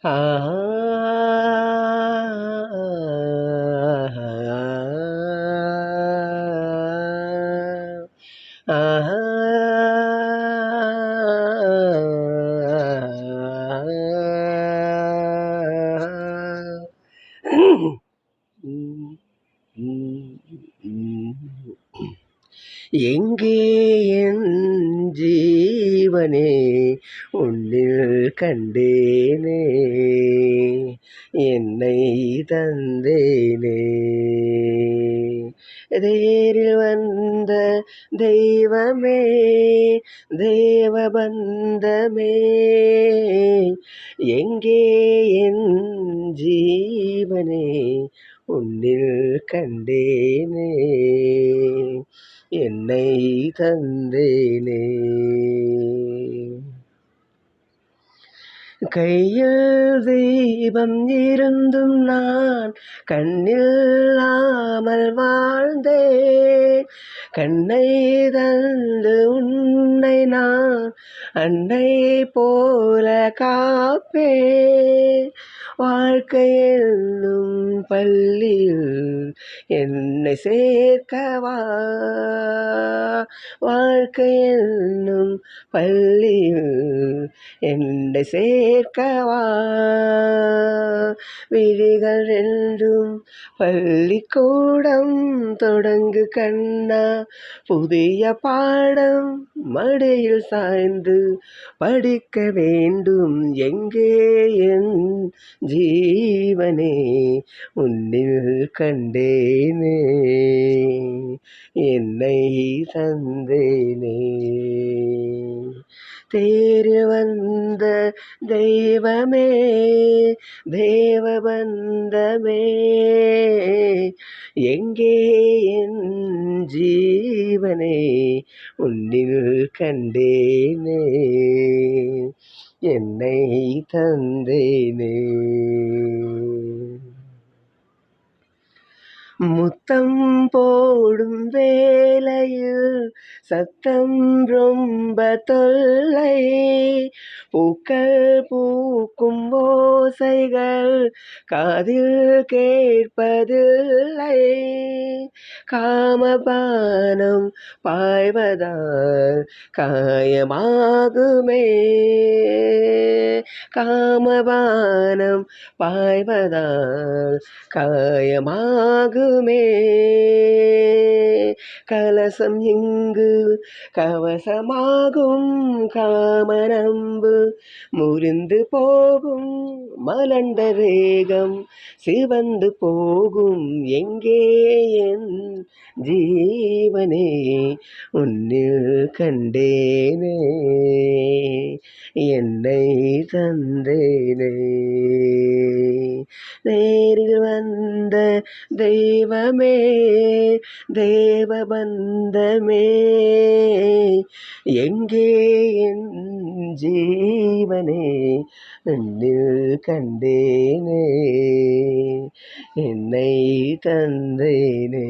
ஆ எங்கே என் ஜீவனே உன்னில் கண்டேனே என்னை தந்தேனே தேரில் வந்த தெய்வமே தேவபந்தமே எங்கே என் ஜீவனே உன்னில் கண்டேனே என்னை தந்தேனே கையில் தீபம் இருந்தும் நான் கண்ணில்லாமல் வாழ்ந்தேன் கண்ணை தந்து உன்னை நான் அன்னை போல காப்பேன் வாழ்க்கை என்னும் பள்ளியில் என்னை சேர்க்கவா வாழ்க்கை என்னும் பள்ளியில் என்னை சேர்க்கவா விழிகள் ரெண்டும் பள்ளிக்கூடம் தொடங்கு கண்ணா புதிய பாடம் மடியில் சாய்ந்து படிக்க வேண்டும் எங்கே என் ஜீவனே உன்னில் கண்டேனே என்னை தந்தேனே தேரில் வந்த தெய்வமே தேவபந்தமே எங்கே என் ஜீவனே உன்னில் கண்டேனே என்னை தந்தேனே முத்தம் போடும் வேளையில் சத்தம் ரொம்ப தொல்லை பூக்கள் பூக்கும் ஓசைகள் காதில் கேட்பதில்லை காமபானம் பாய்வதால் காயமாகுமே காமபானம் பாய்வதால் காயமாகுமே கலசம் இங்கு கவசமாகும் காமனம்பு முறிந்து போகும் மலர்ந்த தேகம் சிவந்து போகும் எங்கே என் ஜீவனே உன்னில் கண்டேனே என்னை தந்தேனே நேரில் வந்த தெய்வமே தேவபந்தமே எங்கே என் ஜீவனே உன்னில் கண்டேனே என்னை தந்தேனே